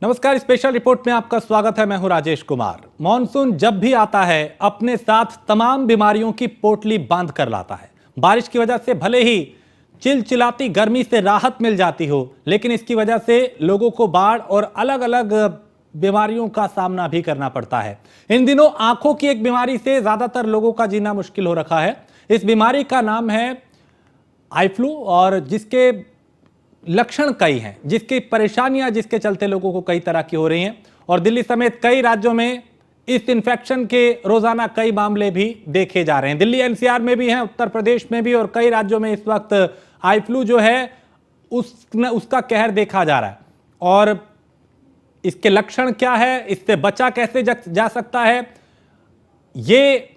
नमस्कार, special report में आपका स्वागत है। मैं हूं राजेश कुमार। मॉनसून जब भी आता है अपने साथ तमाम बीमारियों की पोटली बांध कर लाता है। बारिश की वजह से भले ही चिलचिलाती गर्मी से राहत मिल जाती हो, लेकिन इसकी वजह से लोगों को बाढ़ और अलग अलग बीमारियों का सामना भी करना पड़ता है। इन दिनों आंखों की एक बीमारी से ज्यादातर लोगों का जीना मुश्किल हो रखा है। इस बीमारी का नाम है आई फ्लू, और जिसके लक्षण कई हैं, जिसकी परेशानियां जिसके चलते लोगों को कई तरह की हो रही हैं। और दिल्ली समेत कई राज्यों में इस इन्फेक्शन के रोजाना कई मामले भी देखे जा रहे हैं। दिल्ली एनसीआर में भी हैं, उत्तर प्रदेश में भी, और कई राज्यों में इस वक्त आई फ्लू जो है उसका कहर देखा जा रहा है। और इसके लक्षण क्या है, इससे बचा कैसे जा सकता है, ये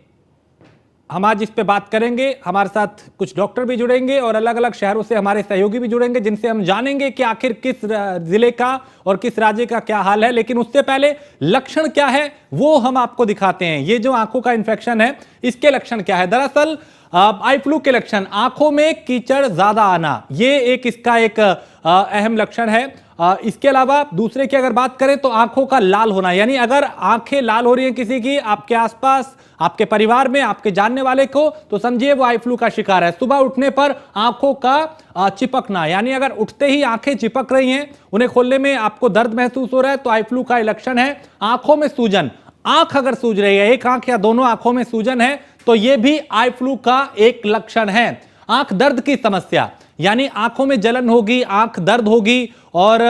हम आज इस पे बात करेंगे। हमारे साथ कुछ डॉक्टर भी जुड़ेंगे और अलग अलग शहरों से हमारे सहयोगी भी जुड़ेंगे, जिनसे हम जानेंगे कि आखिर किस जिले का और किस राज्य का क्या हाल है। लेकिन उससे पहले लक्षण क्या है वो हम आपको दिखाते हैं। ये जो आंखों का इन्फेक्शन है, इसके लक्षण क्या है। दरअसल आई फ्लू के लक्षण आंखों में कीचड़ ज्यादा आना, ये इसका एक अहम लक्षण है। इसके अलावा दूसरे की अगर बात करें तो आंखों का लाल होना, यानी अगर आंखें लाल हो रही हैं किसी की आपके आसपास, आपके परिवार में, आपके जानने वाले को, तो समझिए वो आई फ्लू का शिकार है। सुबह उठने पर आंखों का चिपकना, यानी अगर उठते ही आंखें चिपक रही हैं, उन्हें खोलने में आपको दर्द महसूस हो रहा है, तो आई फ्लू का लक्षण है। आंखों में सूजन, आंख अगर सूज रही है, एक आंख या दोनों आंखों में सूजन है, तो यह भी आई फ्लू का एक लक्षण है। आंख दर्द की समस्या, यानी आंखों में जलन होगी, आंख दर्द होगी और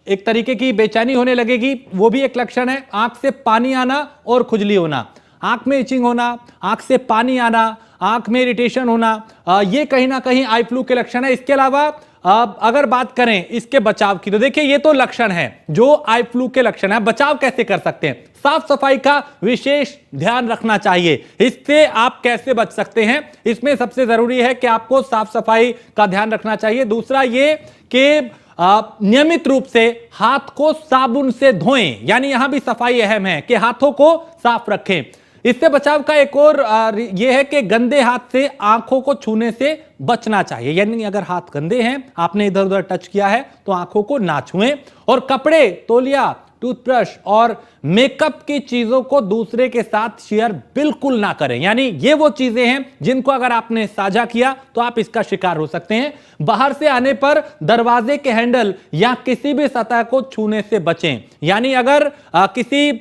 एक तरीके की बेचैनी होने लगेगी, वो भी एक लक्षण है। आंख से पानी आना और खुजली होना, आंख में इचिंग होना, आंख से पानी आना, आंख में इरिटेशन होना, ये कहीं ना कहीं आई फ्लू के लक्षण है। इसके अलावा अगर बात करें इसके बचाव की, तो देखिए ये तो लक्षण है जो आई फ्लू के लक्षण है। बचाव कैसे कर सकते हैं? साफ सफाई का विशेष ध्यान रखना चाहिए। इससे आप कैसे बच सकते हैं, इसमें सबसे जरूरी है कि आपको साफ सफाई का ध्यान रखना चाहिए। दूसरा ये कि नियमित रूप से हाथ को साबुन से धोएं, यानी यहां भी सफाई अहम है कि हाथों को साफ रखें। इससे बचाव का एक और यह है कि गंदे हाथ से आंखों को छूने से बचना चाहिए, यानी अगर हाथ गंदे हैं, आपने इधर उधर टच किया है, तो आंखों को ना छुएं। और कपड़े, तौलिया, टूथब्रश और मेकअप की चीजों को दूसरे के साथ शेयर बिल्कुल ना करें, यानी ये वो चीजें हैं जिनको अगर आपने साझा किया तो आप इसका शिकार हो सकते हैं। बाहर से आने पर दरवाजे के हैंडल या किसी भी सतह को छूने से बचें, यानी अगर किसी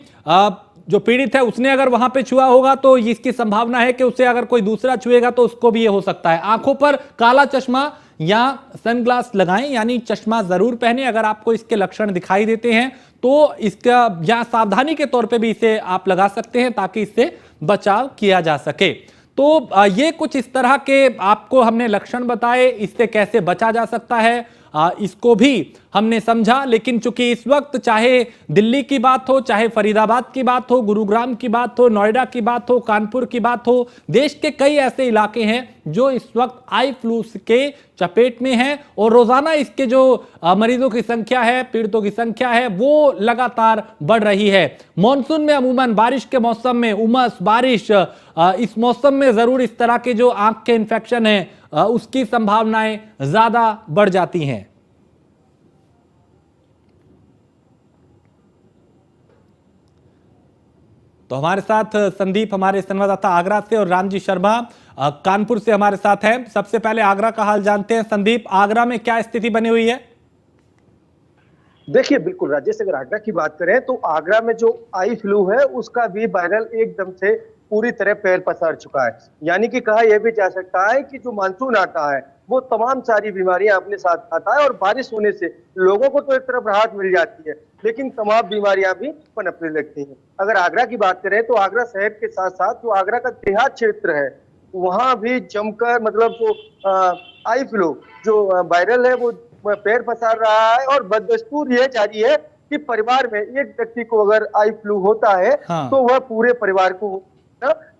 जो पीड़ित है उसने अगर वहां पे छुआ होगा तो इसकी संभावना है कि उसे अगर कोई दूसरा छुएगा तो उसको भी ये हो सकता है। आंखों पर काला चश्मा या सनग्लास लगाएं, यानी चश्मा जरूर पहने अगर आपको इसके लक्षण दिखाई देते हैं, तो इसका या सावधानी के तौर पे भी इसे आप लगा सकते हैं ताकि इससे बचाव किया जा सके। तो ये कुछ इस तरह के आपको हमने लक्षण बताए, इससे कैसे बचा जा सकता है इसको भी हमने समझा। लेकिन चूंकि इस वक्त चाहे दिल्ली की बात हो, चाहे फरीदाबाद की बात हो, गुरुग्राम की बात हो, नोएडा की बात हो, कानपुर की बात हो, देश के कई ऐसे इलाके हैं जो इस वक्त आई फ्लू के चपेट में हैं और रोजाना इसके जो मरीजों की संख्या है, पीड़ितों की संख्या है, वो लगातार बढ़ रही है। मॉनसून में अमूमन बारिश के मौसम में उमस, बारिश, इस मौसम में जरूर इस तरह के जो आंख के इन्फेक्शन है उसकी संभावनाएं ज्यादा बढ़ जाती हैं। तो हमारे साथ संदीप, हमारे संवाददाता आगरा से, और रामजी शर्मा कानपुर से हमारे साथ हैं। सबसे पहले आगरा का हाल जानते हैं। संदीप, आगरा में क्या स्थिति बनी हुई है? देखिए, बिल्कुल राजेश, अगर आगरा की बात करें तो आगरा में जो आई फ्लू है उसका भी वायरल एकदम से पूरी तरह पैर पसार चुका है। यानी कि कहा यह भी जा सकता है कि जो मानसून आता है वो तमाम सारी बीमारियां अपने साथ आता है, और बारिश होने से लोगों को तो एक तरफ राहत मिल जाती है, लेकिन तमाम बीमारियां भी पनपने लगती हैं। अगर आगरा की बात करें तो आगरा शहर के साथ साथ जो आगरा का देहात क्षेत्र है वहां भी जमकर मतलब जो आई फ्लू जो वायरल है वो पैर पसार रहा है। और बददस्तूर यह जारी है कि परिवार में एक व्यक्ति को अगर आई फ्लू होता है तो वह पूरे परिवार को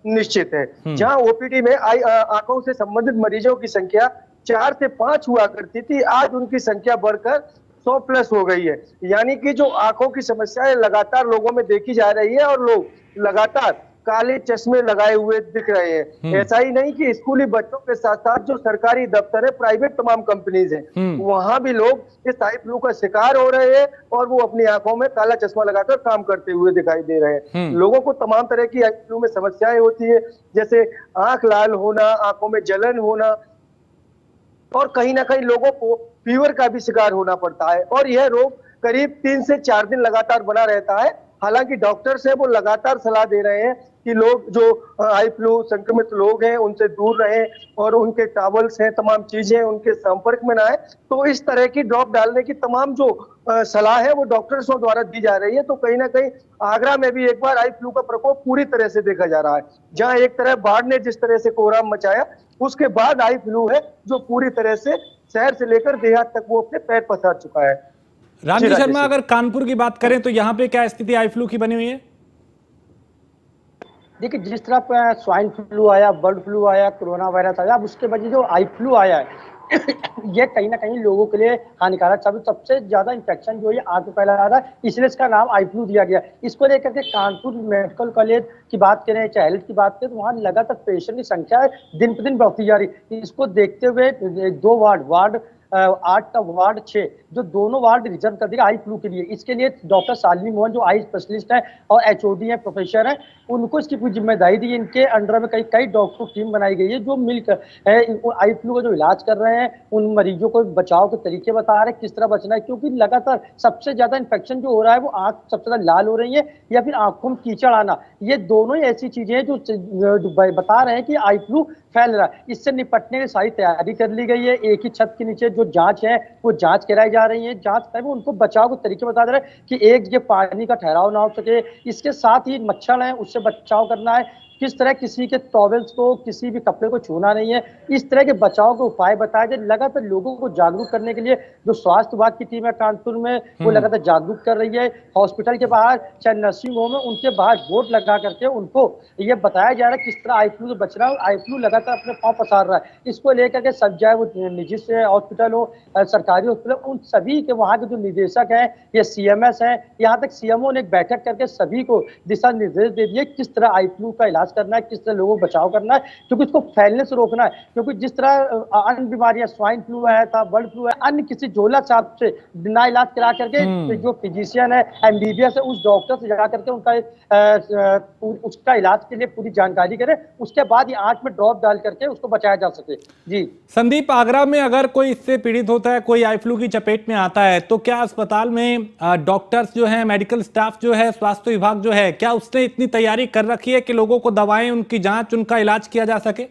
निश्चित है। जहां ओपीडी में आंखों से संबंधित मरीजों की संख्या 4 से 5 हुआ करती थी, आज उनकी संख्या बढ़कर 100 प्लस हो गई है। यानी कि जो आंखों की समस्याएं लगातार लोगों में देखी जा रही है और लोग लगातार काले चश्मे लगाए हुए दिख रहे हैं। ऐसा ही नहीं कि स्कूली बच्चों के साथ साथ जो सरकारी दफ्तर है, प्राइवेट तमाम कंपनीज हैं, वहां भी लोग इस आई फ्लू का शिकार हो रहे हैं और वो अपनी आंखों में काला चश्मा लगाकर काम करते हुए दिखाई दे रहे हैं। लोगों को तमाम तरह की आई फ्लू में समस्याएं होती है, जैसे आंख लाल होना, आंखों में जलन होना, और कहीं ना कहीं लोगों को फीवर का भी शिकार होना पड़ता है। और यह रोग करीब 3 से 4 दिन लगातार बना रहता है। हालांकि डॉक्टर्स है वो लगातार सलाह दे रहे हैं कि लोग जो आई फ्लू संक्रमित लोग हैं उनसे दूर रहें और उनके टॉवल्स हैं, तमाम चीजें उनके संपर्क में ना आए। तो इस तरह की ड्रॉप डालने की तमाम जो सलाह है वो डॉक्टर्सों द्वारा दी जा रही है। तो कहीं ना कहीं आगरा में भी एक बार आई फ्लू का प्रकोप पूरी तरह से देखा जा रहा है। जहां एक तरह बाढ़ ने जिस तरह से कोहराम मचाया, उसके बाद आई फ्लू है जो पूरी तरह से शहर से लेकर देहात तक वो अपने पैर पसार चुका है। रामजी शर्मा, अगर कानपुर की बात करें तो यहाँ पे क्या स्थिति आई फ्लू की बनी हुई है? देखिए, जिस तरह स्वाइन फ्लू आया, बर्ड फ्लू आया, कोरोना वायरस आया, अब उसके बाद जो आई फ्लू आया है ये कहीं ना कहीं लोगों के लिए हानिकारक साबित। सबसे ज्यादा इन्फेक्शन जो है आंख में फैला रहा है, इसलिए इसका नाम आई फ्लू दिया गया। इसको लेकर के कानपुर मेडिकल कॉलेज की बात करें, चाहे हेल्थ की बात करें, तो वहाँ लगातार पेशेंट की संख्या दिन प्रतिदिन बढ़ती जा रही है। इसको देखते हुए 2 वार्ड 8 का वार्ड 6, जो दोनों वार्ड रिजर्व कर दिया आई फ्लू के लिए। इसके लिए डॉक्टर शालिनी मोहन जो आई स्पेशलिस्ट है और एचओडी है, प्रोफेसर है, उनको इसकी पूरी जिम्मेदारी दी। इनके अंडर में कई डॉक्टरों की टीम बनाई गई है जो मिलकर आई फ्लू का जो इलाज कर रहे हैं, उन मरीजों को बचाव के तरीके बता रहे हैं, किस तरह बचना है। क्योंकि लगातार सबसे ज्यादा इन्फेक्शन जो हो रहा है वो आंख सबसे ज्यादा लाल हो रही है या फिर आंखों में कीचड़ आना, ये दोनों ही ऐसी चीजें हैं जो बता रहे हैं कि आई फ्लू फैल रहा है। इससे निपटने की सारी तैयारी कर ली गई है। एक ही छत के नीचे जो जांच है वो जांच कराई जा रही है। जांच कर उनको बचाव के तरीके बता दे रहे हैं कि एक जगह पानी का ठहराव ना हो सके। इसके साथ ही मच्छर है उससे बचाव करना है, किस तरह किसी के टॉवेल्स को, किसी भी कपड़े को छूना नहीं है, इस तरह के बचाव के उपाय बताए जाए। लगातार लोगों को जागरूक करने के लिए जो स्वास्थ्य विभाग की टीम है कानपुर में, वो लगातार जागरूक कर रही है। हॉस्पिटल के बाहर, चाहे नर्सिंग होम है, उनके बाहर बोर्ड लगा करके उनको ये बताया जा रहा है किस तरह आई फ्लू से बच रहा है। आई फ्लू लगातार अपने पांव पसार रहा है। इसको लेकर के सब, चाहे वो निजी से हॉस्पिटल हो, सरकारी हॉस्पिटल, उन सभी के वहाँ के जो निदेशक हैं, ये सीएमएस है, यहाँ तक सीएमओ ने एक बैठक करके सभी को दिशा निर्देश दे दिए किस तरह आई फ्लू का इलाज करना है, किस तरह लोगों को बचाव करना है, क्योंकि इसको फैलने से रोकना है। क्योंकि जिस तरह अन्य बीमारियां, स्वाइन फ्लू आया था, बर्ड फ्लू है, अन्य किसी झोला छाप से बिना इलाज करा करके जो फिजिशियन है, एमबीबीएस है, उस डॉक्टर से जा करके उसका इलाज के लिए पूरी जानकारी करे, उसके बाद ही आंख में ड्रॉप डाल करके उसको बचाया जा सके। जी संदीप, आगरा में अगर कोई इससे पीड़ित होता है, कोई आई फ्लू की चपेट में आता है, तो क्या अस्पताल में डॉक्टर्स जो है, मेडिकल स्टाफ जो है, स्वास्थ्य विभाग जो है, क्या उसने इतनी तैयारी कर रखी है कि लोगों को दवाएं, उनकी जांच, उनका इलाज किया जा सके?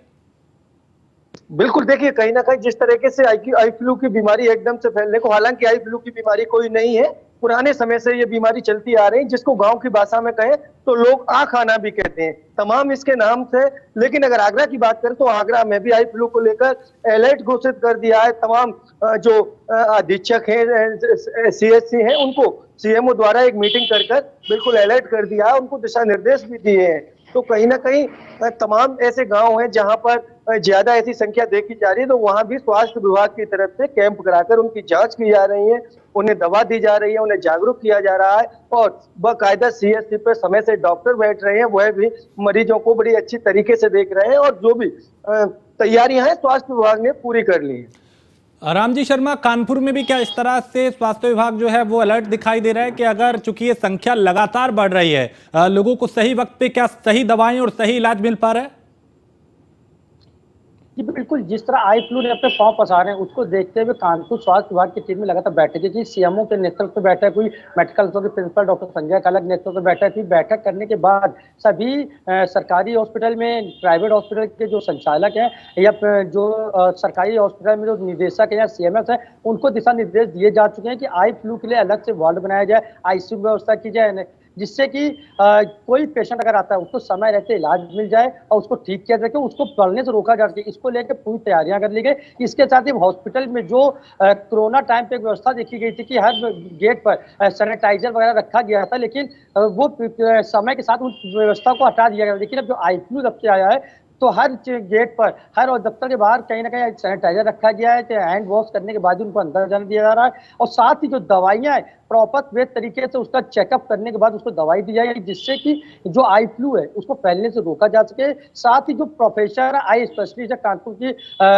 बिल्कुल, देखिए कहीं ना कहीं जिस तरीके से आई फ्लू की बीमारी एकदम से फैलने को, हालांकि आई फ्लू की बीमारी कोई नहीं है, पुराने समय से ये बीमारी चलती आ रही, जिसको गांव की भाषा में कहें तो लोग आंख आना भी कहते हैं, तमाम इसके नाम से। लेकिन अगर आगरा की बात करें तो आगरा में भी आई फ्लू को लेकर अलर्ट घोषित कर दिया है। तमाम जो अधीक्षक हैं, सीएचसी हैं, उनको सीएमओ द्वारा एक मीटिंग कर बिल्कुल अलर्ट कर दिया है, उनको दिशा निर्देश भी दिए हैं। तो कहीं ना कहीं तमाम ऐसे गांव हैं जहां पर ज्यादा ऐसी संख्या देखी जा रही है, तो वहां भी स्वास्थ्य विभाग की तरफ से कैंप कराकर उनकी जांच की जा रही है, उन्हें दवा दी जा रही है, उन्हें जागरूक किया जा रहा है, और बाकायदा सीएचसी पर समय से डॉक्टर बैठ रहे हैं, वह भी मरीजों को बड़ी अच्छी तरीके से देख रहे हैं, और जो भी तैयारियां हैं स्वास्थ्य विभाग ने पूरी कर ली है। रामजी शर्मा, कानपुर में भी क्या इस तरह से स्वास्थ्य विभाग जो है वो अलर्ट दिखाई दे रहा है कि अगर चूंकि ये संख्या लगातार बढ़ रही है, लोगों को सही वक्त पे क्या सही दवाएं और सही इलाज मिल पा रहा है? जी बिल्कुल, जिस तरह आई फ्लू ने अपने पांव पसारे हैं, उसको देखते हुए कानपुर स्वास्थ्य विभाग की टीम में लगातार बैठक की। सीएमओ के नेतृत्व में बैठक हुई, मेडिकल के प्रिंसिपल डॉक्टर संजय कालक नेतृत्व में बैठक हुई। बैठक करने के बाद सभी सरकारी हॉस्पिटल में, प्राइवेट हॉस्पिटल के जो संचालक हैं या जो सरकारी हॉस्पिटल में जो निदेशक है या सीएमएस है, उनको दिशा निर्देश दिए जा चुके हैं कि आई फ्लू के लिए अलग से वार्ड बनाया जाए, आईसीयू व्यवस्था की जाए, जिससे कि कोई पेशेंट अगर आता है उसको समय रहते इलाज मिल जाए और उसको ठीक किया जाए, उसको बढ़ने से रोका जा सके। इसको लेकर पूरी तैयारियां कर ली गई। इसके साथ ही हॉस्पिटल में जो कोरोना टाइम पे एक व्यवस्था देखी गई थी कि हर गेट पर सैनिटाइजर वगैरह रखा गया था, लेकिन वो समय के साथ उस व्यवस्था को हटा दिया गया। लेकिन अब जो आई फ्लू जब से आया है तो हर गेट पर, हर और दफ्तर के बाहर कहीं ना कहीं सैनिटाइजर रखा गया है, हैंड वॉश करने के बाद ही उनको अंदर जाने दिया जा रहा है। और साथ ही जो दवाइयां हैं प्रॉपर वे तरीके से उसका चेकअप करने के बाद उसको दवाई दी जाएगी, जिससे कि जो आई फ्लू है उसको फैलने से रोका जा सके। साथ ही जो प्रोफेसर आई स्पेशलिस्ट है कानपुर की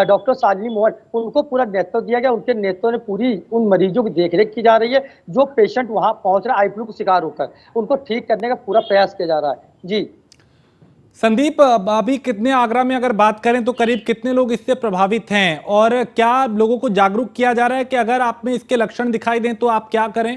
डॉक्टर शालिनी मोहन, उनको पूरा नेतृत्व दिया गया। उनके नेतृत्व में पूरी उन मरीजों की देखरेख की जा रही है जो पेशेंट वहां पहुंच रहा है आई फ्लू का शिकार होकर, उनको ठीक करने का पूरा प्रयास किया जा रहा है। जी संदीप, अभी कितने, आगरा में अगर बात करें तो करीब कितने लोग इससे प्रभावित हैं, और क्या लोगों को जागरूक किया जा रहा है कि अगर आप में इसके लक्षण दिखाई दें तो आप क्या करें?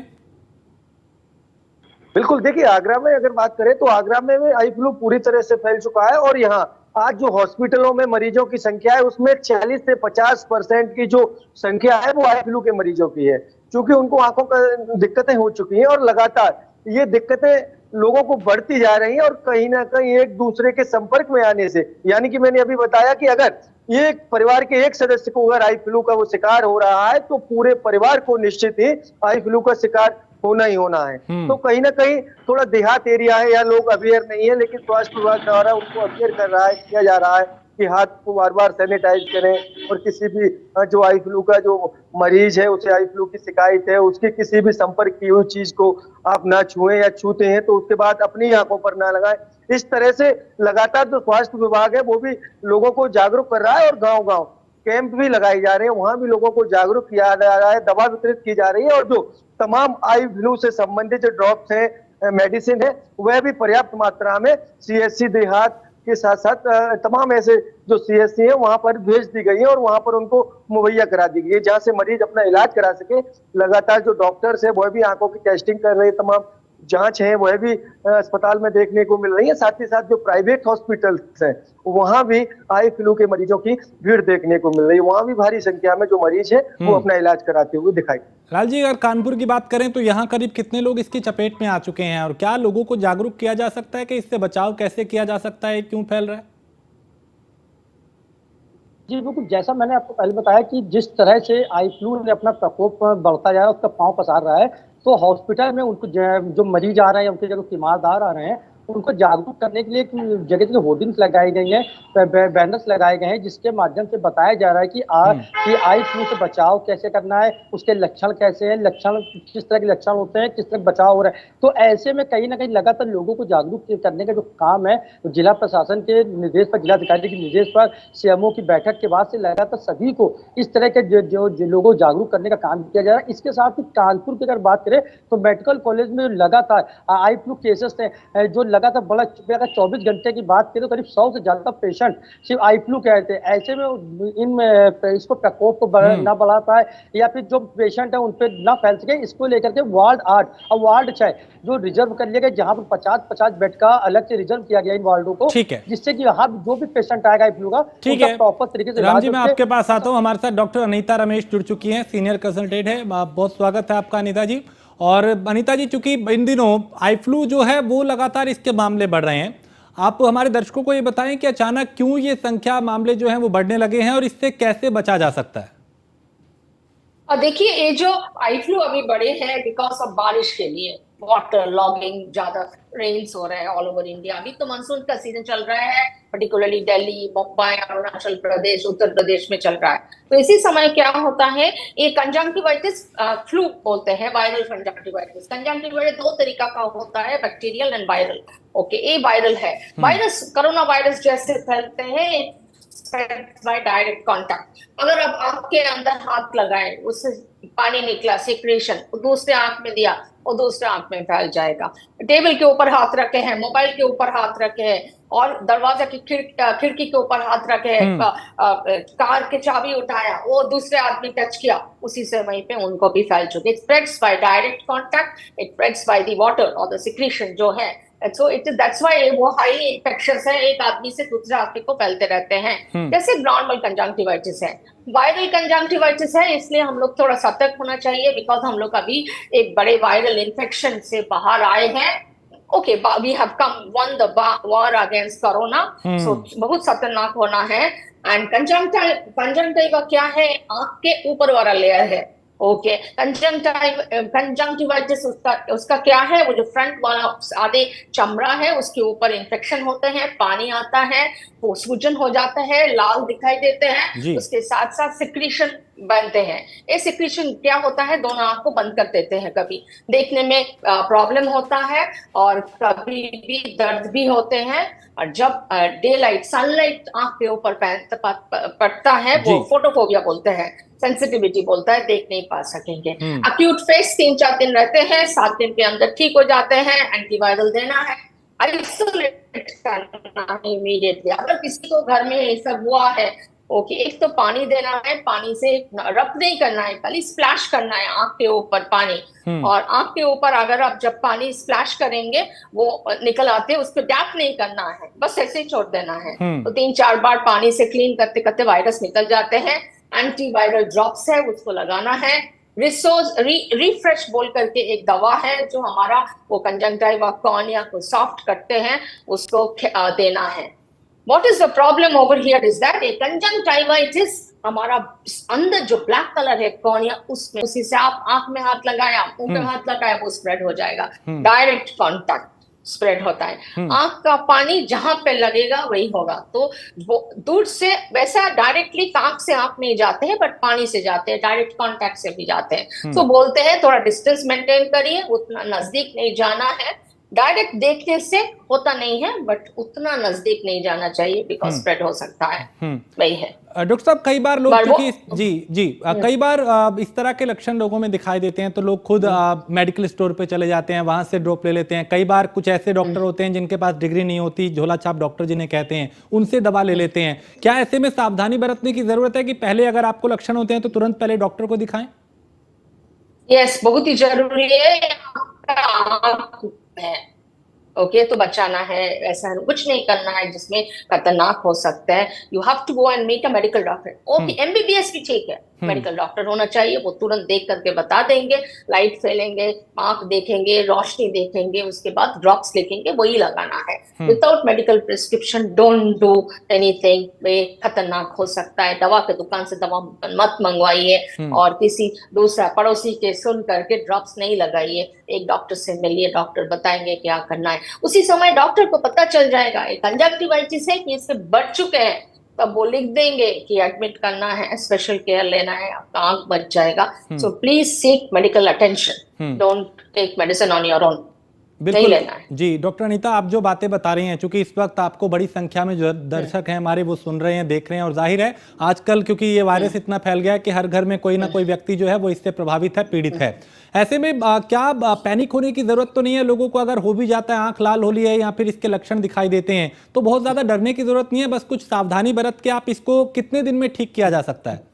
बिल्कुल, देखिए आगरा में अगर बात करें तो आगरा में आई फ्लू पूरी तरह से फैल चुका है। और यहाँ आज जो हॉस्पिटलों में मरीजों की संख्या है उसमें 40 से 50% की जो संख्या है वो आई फ्लू के मरीजों की है, क्योंकि उनको आंखों का दिक्कतें हो चुकी हैं और लगातार ये दिक्कतें लोगों को बढ़ती जा रही हैं। और कहीं ना कहीं एक दूसरे के संपर्क में आने से, यानी कि मैंने अभी बताया कि अगर एक परिवार के एक सदस्य को अगर आई फ्लू का वो शिकार हो रहा है तो पूरे परिवार को निश्चित ही आई फ्लू का शिकार होना ही होना है। तो कहीं ना कहीं थोड़ा देहात एरिया है या लोग अवेयर नहीं है, लेकिन स्वास्थ्य विभाग द्वारा उनको अवेयर कर रहा है, किया जा रहा है कि हाथ को बार बार सैनिटाइज करें और किसी भी जो आई फ्लू का जो मरीज है, उसे आई फ्लू की शिकायत है, उसके किसी भी संपर्क की हुई चीज को आप ना छुएं, या छूते हैं तो उसके बाद अपनी आंखों पर ना लगाएं। इस तरह से लगातार जो स्वास्थ्य विभाग है वो भी लोगों को जागरूक कर रहा है, और गांव गांव कैंप भी लगाए जा रहे हैं, वहां भी लोगों को जागरूक किया जा रहा है, दवा वितरित की जा रही है, और जो तमाम आई फ्लू से संबंधित जो ड्रॉप्स हैं, मेडिसिन है, वह भी पर्याप्त मात्रा में सीएससी देहात के साथ साथ तमाम ऐसे जो सीएससी है वहां पर भेज दी गई है, और वहां पर उनको मुहैया करा दी गई है, जहां से मरीज अपना इलाज करा सके। लगातार जो डॉक्टर्स है वह भी आंखों की टेस्टिंग कर रहे हैं, तमाम जांच है वह भी अस्पताल में देखने को मिल रही है। साथ ही साथ जो प्राइवेट हॉस्पिटल्स हैं वहां भी आई फ्लू के मरीजों की भीड़ देखने को मिल रही है, वहां भी भारी संख्या में जो मरीज है वो अपना इलाज कराते हुए दिखाई। लाल जी, अगर कानपुर की बात करें तो यहाँ करीब कितने लोग इसकी चपेट में आ चुके हैं, और क्या लोगों को जागरूक किया जा सकता है कि इससे बचाव कैसे किया जा सकता है, क्यों फैल रहा है? जी बिल्कुल, जैसा मैंने आपको पहले बताया कि जिस तरह से आई फ्लू ने अपना प्रकोप बढ़ता जा रहा है, उसका पांव पसार रहा है, तो हॉस्पिटल में उनको जो मरीज आ रहे हैं, उनके जो तीमारदार आ रहे हैं, उनको जागरूक करने के लिए जगह जगह होर्डिंग्स लगाई गई हैं, बैनर्स लगाए गए हैं, जिसके माध्यम से बताया जा रहा है कि आई फ्लू से बचाव कैसे करना है, उसके लक्षण कैसे हैं, लक्षण किस तरह के लक्षण होते हैं, किस तरह बचाव हो रहा है। तो ऐसे में कहीं ना कहीं लगातार लोगों को जागरूक करने का जो काम है, जिला प्रशासन के निर्देश पर, जिलाधिकारी के निर्देश पर, सीएमओ की बैठक के बाद से लगातार सभी को इस तरह के जो लोगों को जागरूक करने का काम किया जा रहा है। इसके साथ ही कानपुर की अगर बात करें तो मेडिकल कॉलेज में लगातार आई फ्लू केसेस हैं, जो लगातार बड़ा, अगर 24 घंटे की बात करें तो करीब 100 से ज्यादा पेशेंट सिर्फ आई फ्लू कह रहे थे। ऐसे में इसको प्रकोप को ना बढ़ा पाए, या फिर जो पेशेंट है उन पर ना फैल सके, इसको लेकर के वार्ड 8 और वार्ड 6 जो रिजर्व कर लिए गए, जहां पर 50-50 बेड का अलग से रिजर्व किया गया इन वार्डों को, जिससे कि यहाँ जो भी पेशेंट आएगा आई फ्लू का, ठीक है, प्रॉपर तरीके से। राम जी, मैं आपके पास आता हूँ। हमारे साथ डॉक्टर अनीता रमेश जुड़ चुकी हैं, सीनियर कंसल्टेंट है। बहुत स्वागत है आपका अनीता जी। और अनीता जी, चूंकि इन दिनों आई फ्लू जो है वो लगातार इसके मामले बढ़ रहे हैं, आप हमारे दर्शकों को ये बताएं कि अचानक क्यों ये संख्या मामले जो हैं वो बढ़ने लगे हैं, और इससे कैसे बचा जा सकता है? देखिए, ये जो आई फ्लू अभी बढ़े हैं बिकॉज ऑफ बारिश के लिए, वाटर लॉगिंग, ज्यादा रेन्स हो रहे हैं ऑल ओवर इंडिया। अभी तो मानसून का सीजन चल रहा है, पर्टिकुलरली दिल्ली, मुंबई, अरुणाचल प्रदेश, उत्तर प्रदेश में चल रहा है। तो इसी समय क्या होता है, ये कंजंक्टिवाइटिस फ्लू बोलते हैं, वायरल कंजंक्टिवाइटिस। कंजंक्टिवाइटिस दो तरीका का होता है, बैक्टीरियल एंड वायरल। ओके, ये वायरल है। वायरस कोरोना वायरस जैसे फैलते हैं बाय डायरेक्ट कांटेक्ट। अगर आप आंख के अंदर हाथ लगाए, उससे पानी निकला, सिक्रेशन, दूसरे आंख में दिया, और दूसरे आंख में फैल जाएगा। टेबल के ऊपर हाथ रखे हैं, मोबाइल के ऊपर हाथ रखे हैं, और दरवाजा की खिड़की के ऊपर हाथ रखे हैं, कार की चाबी उठाया, वो दूसरे आदमी टच किया, उसी समय पे उनको भी फैल चुके। It spreads by direct contact, it spreads by the water और द सिक्रेशन जो है। So that's why वो हाईली इन्फेक्शियस है, एक आदमी से दूसरे आदमी को फैलते रहते हैं, जैसे नॉर्मल कंजंक्टिवाइटिस है। वायरल कंजंक्टिवाइटिस है, इसलिए हम लोग थोड़ा सतर्क होना चाहिए, बिकॉज हम लोग अभी एक बड़े वायरल इन्फेक्शन से बाहर आए हैं। Okay, we have come won the war against corona, so बहुत खतरनाक होना है। एंड कंजंक्टिवा क्या है, आंख के ऊपर वाला लेयर है, ओके, कंजंक्टिवाइटिस उसका क्या है? वो जो फ्रंट वाला आधे चमड़ा है उसके ऊपर इन्फेक्शन होते हैं, पानी आता है, वो सूजन हो जाता है, लाल दिखाई देते हैं, जी। उसके साथ साथ सिक्रीशन बनते हैं। ये सिक्रीशन क्या होता है? दोनों आंख को बंद कर देते हैं, कभी देखने में प्रॉब्लम होता है और कभी भी दर्द भी होते हैं। और जब डे लाइट सनलाइट आंख के ऊपर पड़ता है वो जी। फोटोफोबिया बोलते हैं, सेंसिटिविटी बोलता है, देख नहीं पा सकेंगे। हम्म। अक्यूट फेस 3-4 दिन रहते हैं, 7 दिन के अंदर ठीक हो जाते हैं। एंटीवायरल देना है, आइसोलेट करना है इमीडिएटली। अगर किसी को घर में ये सब हुआ है, ओके, एक तो पानी देना है, पानी से रब नहीं करना है, खाली स्प्लैश करना है आंख के ऊपर पानी। और आंख के ऊपर अगर आप जब पानी स्प्लैश करेंगे वो निकल आते हैं, उसको डैप नहीं करना है, बस ऐसे ही छोड़ देना है। तो 3-4 बार पानी से क्लीन करते करते वायरस निकल जाते हैं। एंटीवायरल ड्रॉप्स है, उसको लगाना है। रिफ्रेश बोल करके एक दवा है जो हमारा वो कंजंक्टिवा कॉर्निया को सॉफ्ट करते हैं, उसको देना है। What is the problem over here is that a conjunctivitis हमारा अंदर जो ब्लैक कलर है कॉर्निया, उसमें उसी से आप आंख में हाथ लगाया, मुंह पे हाथ लगाया, वो स्प्रेड हो जाएगा। डायरेक्ट कांटेक्ट स्प्रेड होता है। आंख का पानी जहां पे लगेगा वही होगा। तो वो दूर से वैसा डायरेक्टली आंख से आंख नहीं जाते हैं, बट पानी से जाते हैं, डायरेक्ट कांटेक्ट से भी जाते हैं। तो बोलते हैं थोड़ा डिस्टेंस मेंटेन करिए, उतना नजदीक नहीं जाना है। डायरेक्ट देखने से होता नहीं है, बट उतना नजदीक नहीं जाना चाहिए, बिकॉज स्प्रेड हो सकता है। वही है डॉक्टर साहब, कई बार लोग क्योंकि जी जी कई बार इस तरह के लक्षण लोगों में दिखाई देते हैं तो लोग खुद मेडिकल स्टोर पे चले जाते हैं, वहां से ड्रॉप ले लेते हैं। कई बार कुछ ऐसे डॉक्टर होते हैं जिनके पास डिग्री नहीं होती, झोला छाप डॉक्टर जिन्हें कहते हैं, उनसे दवा ले लेते हैं। क्या ऐसे में सावधानी बरतने की जरूरत है कि पहले अगर आपको लक्षण होते हैं तो तुरंत पहले डॉक्टर को दिखाएं? यस, बहुत ही जरूरी है। ओके, तो बचाना है, ऐसा कुछ नहीं करना है जिसमें खतरनाक हो सकता है। You have to go and meet a medical doctor. Okay, MBBS भी ठीक है, मेडिकल डॉक्टर होना चाहिए, वो तुरंत देख करके बता देंगे, लाइट फैलेंगे, आंख देखेंगे, रोशनी देखेंगे, उसके बाद ड्रॉप्स लिखेंगे, वही लगाना है। Without medical prescription don't do anything, वे खतरनाक हो सकता है। दवा के दुकान से दवा मत मंगवाइए और किसी दूसरा पड़ोसी के सुन करके ड्रॉप्स नहीं लगाइए। एक डॉक्टर से मिलिए, डॉक्टर बताएंगे क्या करना है। उसी समय डॉक्टर को पता चल जाएगा ये कंजंक्टिवाइटिस है कि इससे बढ़ चुके हैं, तब वो लिख देंगे कि एडमिट करना है, स्पेशल केयर लेना है, आपका आंख बच जाएगा। So please seek medical attention, don't take medicine on your own. बिल्कुल जी। डॉक्टर अनीता, आप जो बातें बता रही हैं, चूंकि इस वक्त आपको बड़ी संख्या में जो दर्शक हैं हमारे वो सुन रहे हैं, देख रहे हैं, और जाहिर है आजकल क्योंकि ये वायरस इतना फैल गया है कि हर घर में कोई ना कोई व्यक्ति जो है वो इससे प्रभावित है, पीड़ित है। ऐसे में क्या पैनिक होने की जरूरत तो नहीं है? लोगों को अगर हो भी जाता है, आंख लाल होली है या फिर इसके लक्षण दिखाई देते हैं, तो बहुत ज्यादा डरने की जरूरत नहीं है, बस कुछ सावधानी बरत के आप इसको कितने दिन में ठीक किया जा सकता है?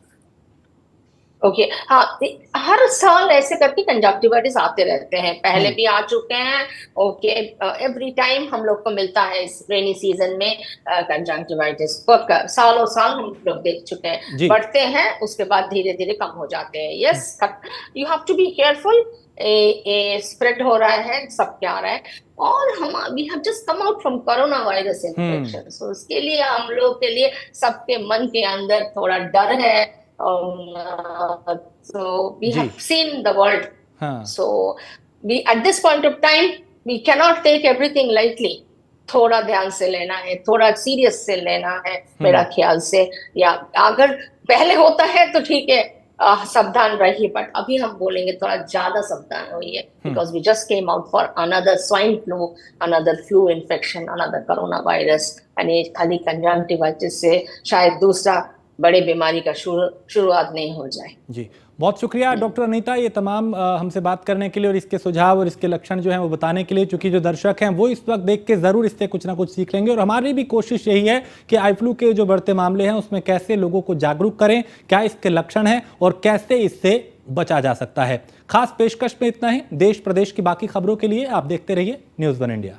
ओके, हाँ, हर साल ऐसे करके कंजक्टिवाइटिस आते रहते हैं, पहले भी आ चुके हैं। ओके, एवरी टाइम हम लोग को मिलता है इस रेनी सीजन में कंजक्टिवाइटिस, सालों साल हम लोग देख चुके हैं। बढ़ते हैं, उसके बाद धीरे धीरे कम हो जाते हैं। Yes, you have to be careful. Spread हो रहा है, सब क्या आ रहा है, और हम we have just come out from corona virus infection. So उसके लिए हम लोग के लिए सबके मन के अंदर थोड़ा डर है। So we have seen the world. So we at this point of time we cannot take everything lightly. थोड़ा ध्यान से लेना है, थोड़ा सीरियस से लेना है मेरा ख्याल से। या अगर पहले होता है तो ठीक है, सावधान रहिए, बट अभी हम बोलेंगे थोड़ा ज्यादा सावधान होइए, because we just came out for another swine flu, another flu infection, another corona virus. And ये खाली कंजंक्टिवाइटिस से शायद दूसरा बड़े बीमारी का शुरुआत नहीं हो जाए। जी, बहुत शुक्रिया डॉक्टर अनीता, ये तमाम हमसे बात करने के लिए और इसके सुझाव और इसके लक्षण जो हैं वो बताने के लिए। चूंकि जो दर्शक हैं वो इस वक्त देख के ज़रूर इससे कुछ ना कुछ सीख लेंगे, और हमारी भी कोशिश यही है कि आई फ्लू के जो बढ़ते मामले हैं उसमें कैसे लोगों को जागरूक करें, क्या इसके लक्षण हैं और कैसे इससे बचा जा सकता है। खास पेशकश में इतना ही। देश प्रदेश की बाकी खबरों के लिए आप देखते रहिए न्यूज़ 1 इंडिया।